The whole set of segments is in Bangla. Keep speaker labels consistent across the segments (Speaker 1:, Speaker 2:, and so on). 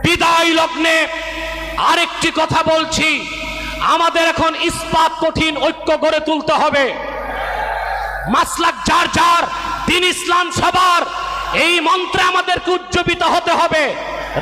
Speaker 1: বিদায় লগ্নে আরেকটি কথা বলছি, আমাদের এখন ইস্পাত কঠিন ঐক্য গড়ে তুলতে হবে। মাসলাক যার যার, দিন ইসলাম সবার, এই মন্ত্রে আমাদেরকে উজ্জীবিত হতে হবে।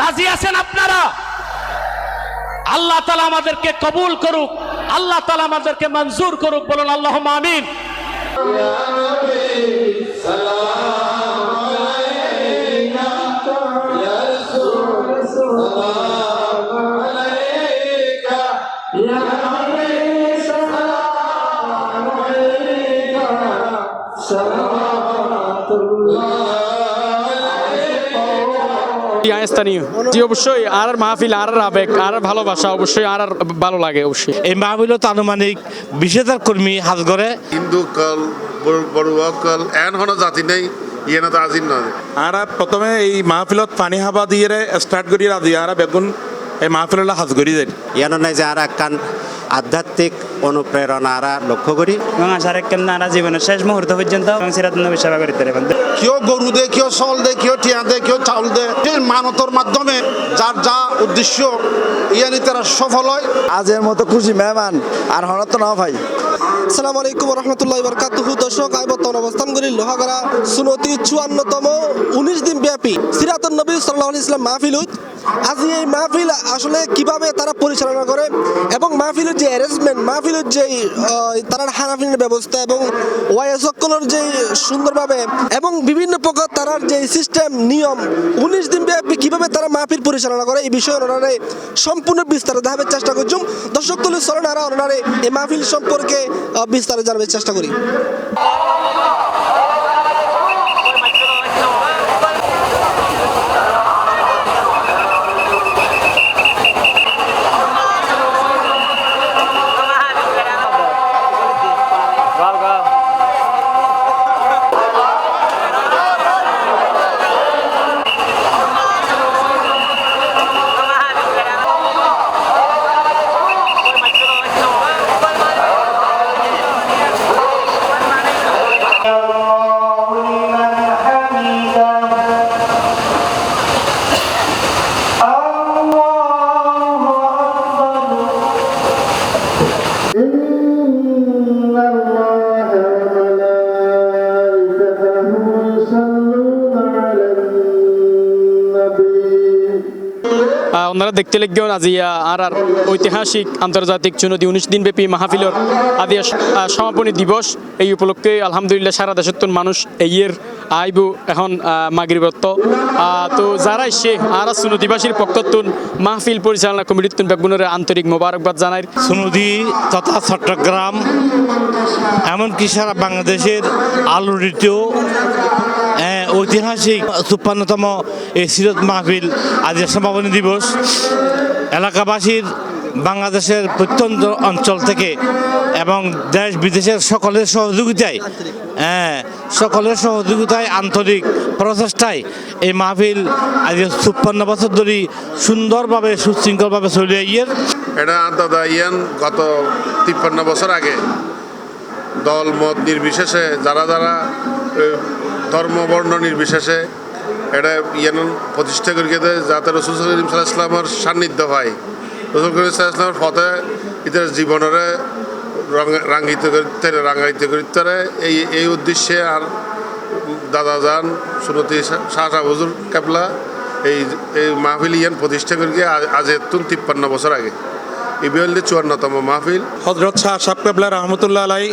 Speaker 1: রাজি আছেন আপনারা? আল্লাহ তাআলা আমাদেরকে কবুল করুক, আল্লাহ তাআলা আমাদেরকে মঞ্জুর করুক, বলুন আল্লাহুম্মা আমিন।
Speaker 2: জি অবশ্যই, আর মাহফিল, আর আবেগ, আর ভালোবাসা, অবশ্যই আর ভালো লাগে। অবশ্যই
Speaker 3: এই মাহফিল তো আনুমানিক 20,000 কর্মী হাজ করে।
Speaker 4: হিন্দু কল বড়ুয়া কল এন হন জাতি নেই ইয়েনা তো আজিন নয়।
Speaker 5: আর প্রথমে এই মাহফিলত পানি হাবা দিয়ে স্টার্ট করি রাজি আর বেগুন এই মাহফিল হাজ করি যায়
Speaker 6: ইয়ানো নাই যে আর একখান আধ্যাত্মিক অনুপ্রেরণা আরা লক্ষ্য করি
Speaker 7: এবং আশার কেমন আরা জীবনের শেষ মুহূর্ত পর্যন্ত এবং সিরাতুন নবী সেবা করিতে পারেন।
Speaker 8: কেউ গরু দে, কেউ চাউল দে, কেউ টিয়া দে, কেউ চাউল দে, মানতর মাধ্যমে যার যা উদ্দেশ্য ইয়ানি তারা সফল হয়।
Speaker 9: আজের মতো খুশি মেহমান আর হনত না ভাই। আসসালামু আলাইকুম রহমতুল্লাহ বরকাতুহু। দর্শক, আমি বর্তমান অবস্থান করি লোহাগাড়া সুনতি 54তম 19 দিন ব্যাপী সিরাতুন নবী সাল্লাল্লাহু আলাইহি ওয়াসাল্লাম মাহফিল। আজ এই মাহফিল আসলে কিভাবে তারা পরিচালনা করে এবং মাহফিলের যে অ্যারেঞ্জমেন্ট, মাহফিলের যে তারা হানাফিনের ব্যবস্থা এবং ওয়াইসকলের যে সুন্দরভাবে এবং বিভিন্ন প্রকার তারার যে সিস্টেম নিয়ম 19 দিন ব্যাপী কিভাবে তারা মাহফিল পরিচালনা করে, এই বিষয়ে ওনারা সম্পূর্ণ বিস্তারিত দেখাবার চেষ্টা করছুম। দর্শক তুলি চলেন আর ওনারা এই মাহফিল সম্পর্কে বিস্তারিত জানাবার চেষ্টা করি।
Speaker 2: ওনারা দেখতে লাগবেন আজিয়া আর ঐতিহাসিক আন্তর্জাতিক চুনতি 19 দিন ব্যাপী মাহফিলের আদি সমাপনী দিবস। এই উপলক্ষে আলহামদুলিল্লাহ সারা দেশের মানুষ এইয়ের আইবু এখন মাগরিবত্ত তো যারা সে আর সুনদিবাসীর পক্ষতুন মাহফিল পরিচালনা কমিটির বেগুনের আন্তরিক মোবারকবাদ জানাই।
Speaker 3: সুনদি তথা চট্টগ্রাম এমনকি সারা বাংলাদেশের আলোড়িত ঐতিহাসিক 56তম এই সিরাত মাহফিল আজকের সমাপনী দিবস এলাকাবাসীর বাংলাদেশের প্রত্যন্ত অঞ্চল থেকে এবং দেশ বিদেশের সকলের সহযোগিতায় আন্তরিক প্রচেষ্টায় এই মাহফিল আজ 56 বছর ধরে সুন্দরভাবে সুশৃঙ্খলভাবে চলে ইয়ের
Speaker 4: এটা দাদা ইয়ান গত 53 বছর আগে দল মত নির্বিশেষে যারা যারা ধর্ম বর্ণ নির্বিশেষে এটা ইয়ান প্রতিষ্ঠা করে যাতে রসুল করিম সাল্লাল্লাহু আলাইহি ওয়াসাল্লামের সান্নিধ্য হয়, রসুল করিম সাল্লাল্লাহু আলাইহি ওয়াসাল্লামের পথে এদের জীবনের রাঙায়িত করতে এই উদ্দেশ্যে আর দাদা যান সুনতি শাহ হুজুর কেবলা এই মাহফিল ইয়ান প্রতিষ্ঠা করে আজ 53 বছর আগে এই বিহলে 54তম মাহফিল।
Speaker 5: হজরত শাহ সাহেব কেবলা রহমতুল্লাহ আলাই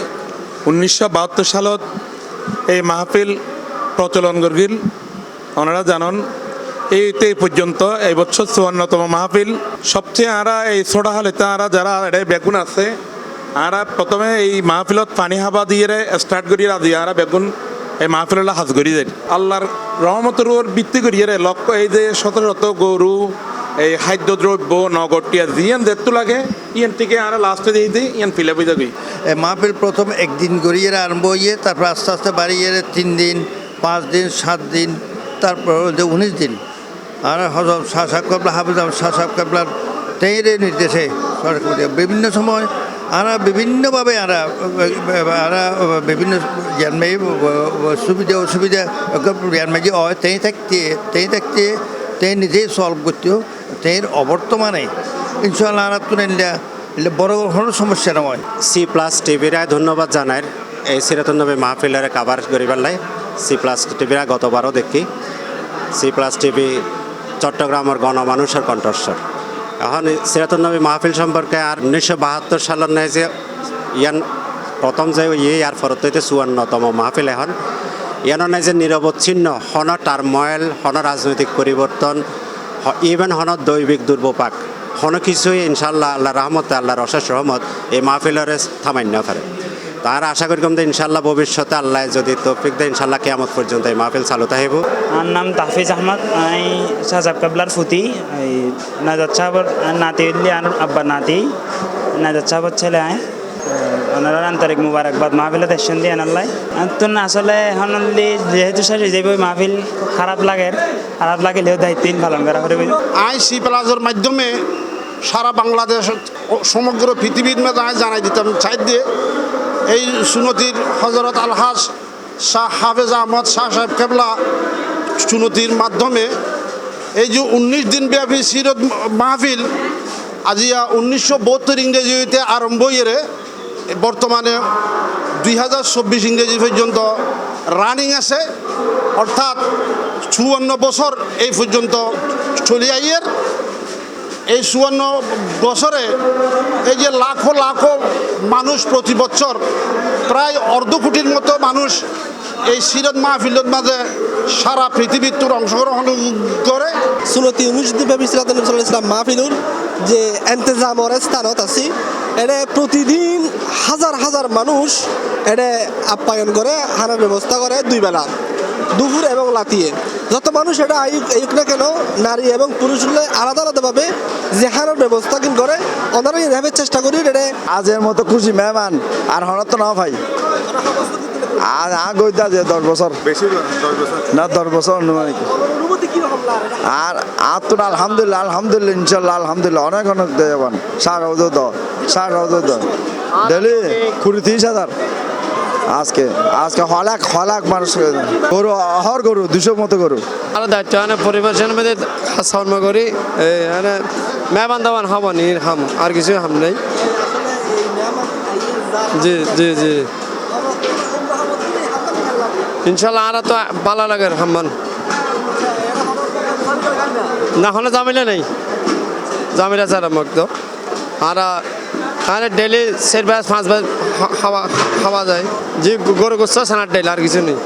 Speaker 5: 1972 সালত এই মাহফিল প্রচলন করিল। ওনারা জানান এই পর্যন্ত এই বছর 54তম মাহফিল। সবচেয়ে আরা এই ছোটা হালিতে আরা যারা বেগুন আছে আরা প্রথমে এই মাহফিলত পানি হাবা দিয়ে স্টার্ট করি রাজি আরা বেগুন এই মাহফিল হাজ করি যায় আল্লাহর রহমতের উপর ভিত্তি করিয়ে লক্ষ্য এই যে শত শত গরু এই খাদ্য দ্রব্য নগরটিয়া জিয়ান দেখতে লাগে ইয়ান থেকে আর লাস্টে দিয়ে দিই ইয়ান ফিলে বুঝে গই।
Speaker 10: মাহফিল প্রথম একদিন গড়িয়ে আরম্ভ হইয়ে তারপর আস্তে আস্তে বাড়িয়ে 3 দিন 5 দিন 7 দিন তারপর 19 দিন আর হজরত শাহ সাহেব কেবলা হাফিজ শাহ সাহেব কেবলার তেইরে নির্দেশে বিভিন্ন সময় আরা বিভিন্নভাবে আরা বিভিন্ন জ্ঞানময়ী সুবিধা অসুবিধা জ্ঞানময়ী হয় তেই থাকতে নিজেই সলভ করতেও এর অবর্তমানে ইনশাআল্লাহ আর তুলে নিলে বড় কোনো সমস্যা নয়।
Speaker 6: সি প্লাস টিভিরা ধন্যবাদ জানাই এই সিরাতুন নবী মাহফিলের কাভার করিবার লাই। সি প্লাস টিভিরা গতবারও দেখি। সি প্লাস টিভি চট্টগ্রামের গণমানুষের কণ্ঠস্বর। এখন সিরাতুন নবী মাহফিল সম্পর্কে আর 1972 সালের নেই যে ইয়ান প্রথম যে আর ফরতইতে 54তম মাহফিল এখন ইয়ান নাই যে নিরবচ্ছিন্ন হন টার্ময়েল হন রাজনৈতিক পরিবর্তন ইভেন হন দৈবিক দুর্বিপাক হন কিছুই ইনশাল্লাহ আল্লাহ রহমতে আল্লাহর অশেষ রহমত এই মাহফিলরে থামান্য পারে। তার আশা করি যে ইনশাল্লাহ ভবিষ্যতে আল্লাহ যদি তৌফিক দেয় ইনশাল্লাহ কিয়ামত পর্যন্ত এই মাহফিল চালু থাকিব।
Speaker 7: আমার নাম তাহফিজ আহমদ, আমি শাহজাব কাবলার ফুতি। এই নাজাদ সাহেবর নাতি উল্লি আর আব্বার নাতি নাজাদ সাহেবর ছেলে আয় ওনারা আন্তরিক মুবারকবাদ মাহফিলে দেশন দিয়ে আনাল্লাই তো আসলে এখন যেহেতু শেষ হয়ে যাবে মাহফিল খারাপ লাগলেও দায়িত্ব পালন করা হবে।
Speaker 8: আই সি প্লাজের মাধ্যমে সারা বাংলাদেশ সমগ্র পৃথিবীর মধ্যে জানাই দিতাম চাই দিয়ে এই সুনতির হজরত আলহাজ শাহ হাফেজ আহমদ শাহ সাহেব কেবলা সুনতির মাধ্যমে এই যে 19 দিন ব্যাপী সিরত মাহফিল আজিয়া 1972 ইংরেজিতে আরম্ভ হয়ে বর্তমানে 2024 ইংরেজি পর্যন্ত রানিং আছে, অর্থাৎ 54 বছর এই পর্যন্ত চলে আইয়ের। এই 54 বছরে এই যে লাখো লাখো মানুষ প্রতি বছর প্রায় অর্ধ কোটির মতো মানুষ এই সিরত মাহফিলের মাঝে সারা পৃথিবীর তোর অংশগ্রহণ করে।
Speaker 9: সুনতি 19 দিন ব্যাপী সিরাতুন নবী সাল্লাল্লাহু আলাইহি ওয়াসাল্লাম মাহফিলুর যে ইন্তজামর স্থানত আছে এটা প্রতিদিন হাজার হাজার মানুষ এটা আপ্যায়ন করে, হানার ব্যবস্থা করে 2 বেলা দুপুর এবং লাতিয়ে। যত মানুষ এটা আয়ুক না কেন নারী এবং পুরুষ হলে আলাদা আলাদাভাবে যে হানার ব্যবস্থা কিন্তু করে ওনারা এভাবে চেষ্টা করি। এটা
Speaker 11: আজের মতো খুশি মেহমান আর হঠাৎ না ভাই আর আগইতা যে 10 বছর বেশি 10 বছর অনুমানিক আর তো আলহামদুলিল্লাহ ইনশাল্লাহ আলহামদুলিল্লাহ অনেক দেবান সার ডেলি 30,000 আজকে হলাক মানুষ গরু হর গরু 200 মতো গরু
Speaker 12: আর দায়িত্ব পরিবেশের মধ্যে কর্ম করি মেহমান দামান হব নি হাম আর কিছু হাম নেই। জি জি জি ইনশাল্লাহ আর তো ভালো লাগে হাম্মান না হলে জামিলা নেই জামিলা ছাড়া মুখ তো আর ডেলি 4-5 বার খাওয়া যায় যে গরু গোস্ত সানার ডেলি আর কিছু নেই।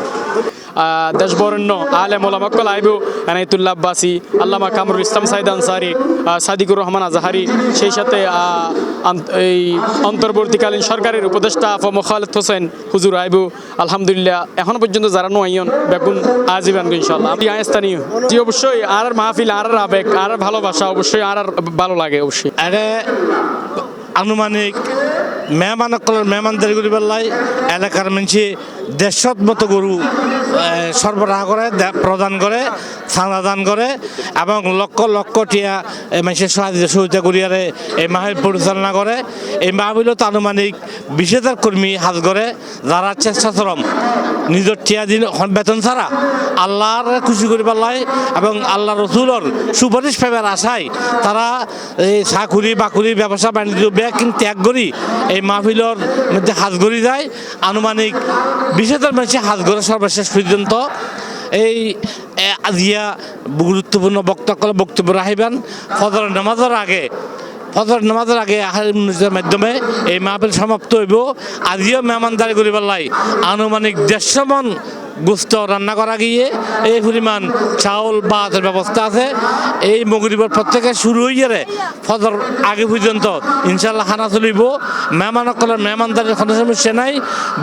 Speaker 2: দেশ বরেণ্য আলেম ওলামা কল আইবু এনায়েতুল্লাহ আব্বাসী, আল্লামা কামরুল ইসলাম সাইদ আনসারী, সাদিকুর রহমান আজাহারি, সেই সাথে এই অন্তর্বর্তীকালীন সরকারের উপদেষ্টা আফম খালেদ হোসেন হুজুর আইবু। আলহামদুলিল্লাহ এখন পর্যন্ত যারা নোয়াইন বেগুন আজীবন ইনশাল্লাহ আমি স্থানীয় জি অবশ্যই আর মাহফিল আর আবেগ আর ভালোবাসা অবশ্যই আর ভালো লাগে অবশ্যই।
Speaker 3: আনুমানিক মেহমানদারি করি পেলাই এলাকার মানুষে 150 মতো গরু সরবরাহ করে প্রদান করে চাঁদা দান করে এবং লক্ষ লক্ষ টিয়া মানুষের সহযোগিতা করিয়ারে এই মাহফিল পরিচালনা করে। এই মাহফিলত আনুমানিক 20,000 কর্মী হাজ করে যারা চেষ্টাশ্রম নিজের টিয়া দিন বেতন ছাড়া আল্লাহর খুশি করি পেলাই এবং আল্লাহ রসুলর সুপারিশ পাইবার আশায় তারা এই চাকুরি বাকুরি ব্যবসা বাণিজ্য ব্যাগ ত্যাগ করি এই মাহফিলর মধ্যে হাজ করি যায়। আনুমানিক 20,000 মানুষের হাজ করে সর্বশেষ পর্যন্ত। এই আজিয়া গুরুত্বপূর্ণ বক্তব্য রাখিবেন ফজর নামাজের আগে আহারের মাধ্যমে এই মাহফিল সমাপ্ত হইব। আজিও মেহমানদারি করি পেলাই আনুমানিক 150 মন গোস্ত রান্না করা গিয়ে এই পরিমাণ চাউল ভাতের ব্যবস্থা আছে। এই মগরিবের প্রত্যেকে শুরু হয়ে গেলে ফজর আগে পর্যন্ত ইনশাল্লাহ খানা চলিব। মেহমানসকলের মেহমানদারির কোনো সমস্যা নাই।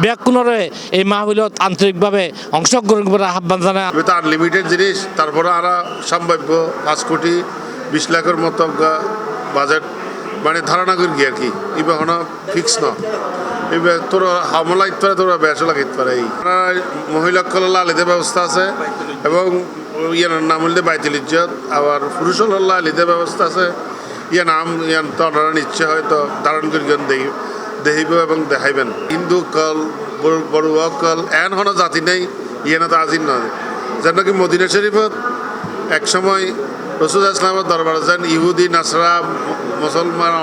Speaker 3: ব্যাকুণরে এই মাহফিলত আন্তরিকভাবে অংশগ্রহণ করার আহ্বান জানায়।
Speaker 4: এটা আনলিমিটেড জিনিস, তারপরে আর সম্ভাব্য 5 কোটি 20 লাখের মতো বাজেট মানে ধারণা করি আর কি এবার কোনো ফিক্স না। এবার তোরা হামলা ইতে পারে তোরা বেশ লাগাইতে পারে। এই মহিলা কল্যাণ আলিতে ব্যবস্থা আছে এবং নাম হলে বাইতুল ইজ্জত, আবার পুরুষ আলিতে ব্যবস্থা আছে। নাম তো আপনারা নিশ্চয় হয়তো ধারণ করি দেখিব এবং দেখাইবেন। হিন্দু কল বড়ুয়া কল এন কোনো জাতি নেই, না তো আজির নয়। যেন কি মদিনা শরীফত এক সময় রসুল ইসলামের দরবার যান ইহুদি নাসরা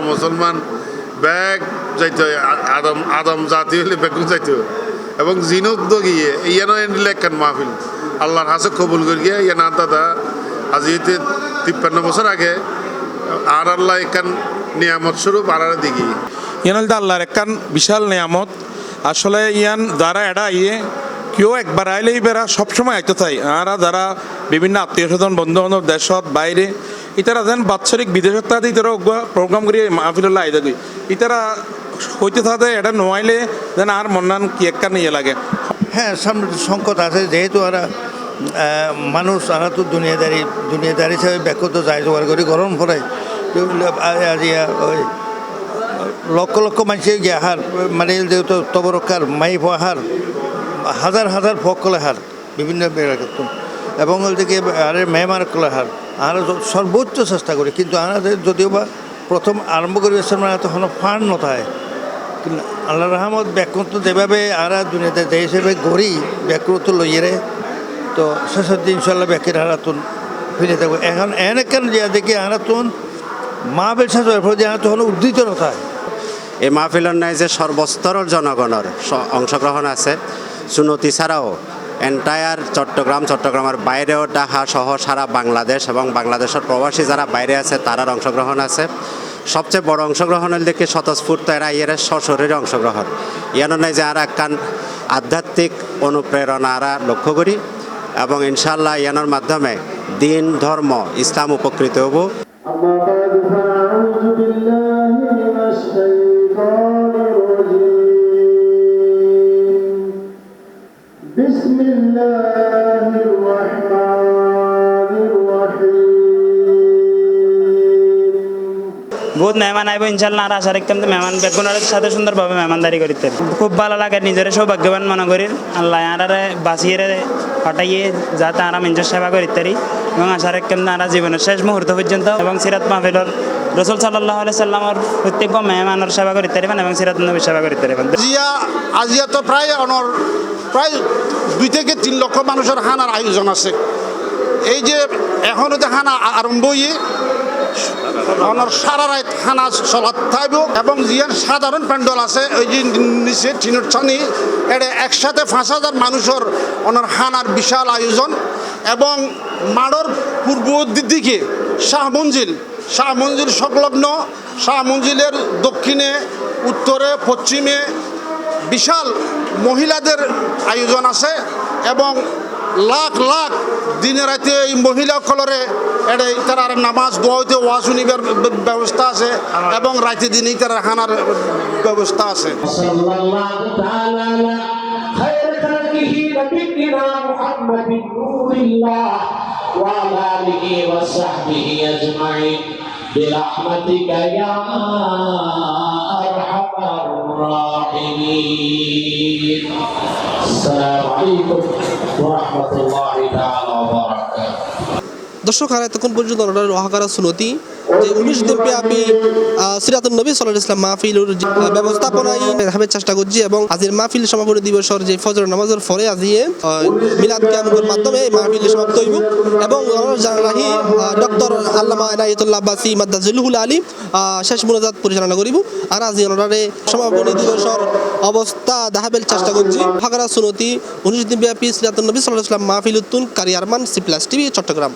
Speaker 4: মুসলমান ব্যাগ যাইতে আদম জাতি হলে বেগুন যাইতে এবং জিনত গিয়ে ইয়ানো এনলে একখান মাহফিল আল্লাহর হাসে কবুল করে গিয়ে ইয়া না দাদা আজিতে 53 বছর আগে আর আল্লাহ একখান নিয়ামত স্বরূপ আর দিকে
Speaker 5: ইয়ান আল্লাহর একখান বিশাল নিয়ামত আসলে ইয়ান যারা এডা ইয়ে কেউ একবার আইলেই বেড়া সবসময় আইতে চাই আর যারা বিভিন্ন আত্মীয় স্বজন বন্ধু বান্ধব দেশত বাইরে ইতারা যেন বাৎসরিক বিদেশত থাকে ইতারা প্রোগ্রাম করি মাহফিল্লাহ আইতে গই ইতারা হইতে থাকে এটা নোয়াইলে যেন আর মন্নান কি একখান ইয়ে লাগে।
Speaker 10: হ্যাঁ সামনে সংকট আছে যেহেতু ওরা মানুষ আর তো দুনিয়াদারি হিসাবে ব্যাখ্যত যায় জোগাড় করে গরম পড়ে ওই লক্ষ লক্ষ মানুষের গিয়ে হার মানে যেহেতু তবরক্ষার মাই হার হাজার হাজার ফকলে হার বিভিন্ন বেড়াতো এবং ওইদিকে আরে মেহমান কলে হার আর সর্বোচ্চ চেষ্টা করি কিন্তু আমাদের যদিও বা প্রথম আরম্ভ করি মানে তখন ফান্ড নথায় কিন্তু আল্লাহ রহমত ব্যাকরণ যেভাবে আর দুনিয়াতে যে হিসেবে গড়ি ব্যাকরণ লইয়ে তো শেষের দিন ইনশাল্লাহ ব্যাকের হারাতুন ফিরে থাকবো এখন কেন যে দেখি হারাতুন মা বেশা যে তখন উদ্ধৃত নথায়।
Speaker 6: এই মাহফিলের নাই যে সর্বস্তরের জনগণের অংশগ্রহণ আছে সুনতি ছাড়াও এন্টায়ার চট্টগ্রামের বাইরেও ঢাকা সহ সারা বাংলাদেশ এবং বাংলাদেশের প্রবাসী যারা বাইরে আছে তারার অংশগ্রহণ আছে। সবচেয়ে বড় অংশগ্রহণের দিকে স্বতঃস্ফূর্ত এরা ইয়ের সশরীরে অংশগ্রহণ ইয়ানো নাই যে আর একখান আধ্যাত্মিক অনুপ্রেরণা আরা লক্ষ্য করি এবং ইনশাল্লাহ ইয়ানোর মাধ্যমে দিন ধর্ম ইসলাম উপকৃত হব।
Speaker 7: বহুত মেহমান আইব ইনশাল্লাহ আর আশা রাখতাম তো মেহমান বেগুনের সাথে সুন্দরভাবে মেহমানদারি করতে খুব ভালো লাগে নিজের সৌভাগ্যবান মনে করি আল্লাহ আরারে বাঁচিয়ে হটাইয়ে যাতে আরা মানুষের সেবা করিতে পারি এবং আশা রাখতাম আরা জীবনের শেষ মুহূর্ত পর্যন্ত এবং সিরাত মাহফিলর রসুল সাল্লাল্লাহু আলাইহি সাল্লামের প্রত্যেক মেহমানের সেবা করিতে পারবেন এবং সিরাত নবীর সেবা করিতে পারবেন।
Speaker 8: আজিয়া তো প্রায় 2 থেকে 3 লক্ষ মানুষের হানার আয়োজন আছে। এই যে এখনো যে হানা আরম্ভ হয়ে সারা রাত হানা চলাত থাকব এবং জিয়ার সাধারণ প্যান্ডল আছে ওই যে নিচে টিনের ছানি এটা একসাথে 5,000 মানুষের ওনার হানার বিশাল আয়োজন এবং মাড়র পূর্ব দিকে শাহ মঞ্জিল সংলগ্ন শাহ মঞ্জিলের দক্ষিণে উত্তরে পশ্চিমে বিশাল মহিলাদের আয়োজন আছে এবং লাখ লাখ দিনে রাতে এই মহিলা কলরে তারা নামাজ দোয়াইতে ওয়াজ শুনিবার ব্যবস্থা আছে এবং রাতে দিনেই তারা হানার ব্যবস্থা আছে। برحمتك يا أرحم الراحمين السلام عليكم ورحمة الله تعالى وبركاته।
Speaker 9: দর্শক আর এতক্ষণ পর্যন্ত রহাকারা সুনতি যে 19 দিন ব্যাপী সিরাতুন নবী সাল্লাল্লাহু আলাইহি ওয়াসাল্লাম মাহফিলের ব্যবস্থাপনায় দেখাবার চেষ্টা করছি এবং আজের মাহফিল সমাপনী দিবসের যে ফজর নামাজের পরে আজিয়ে মিলাদ কিয়ামের মাধ্যমে এই মাহফিল সমাপ্ত হইব এবং জানালাহি ডক্টর আল্লামা ইনায়াতুল্লাহ আব্বাসী মাদ্দাজিলুল আলী শেষ মুনাজাত পরিচালনা করিব আর আজি ওনারে সমাপনী দিবসের অবস্থা দেখাবার চেষ্টা করছি। রহাকারা সুনতি 19 দিন ব্যাপী সিরাতুন নবী সাল্লাল্লাহু আলাইহি ওয়াসাল্লাম মাহফিল উত্তুন কারি আরমান C+ TV চট্টগ্রাম।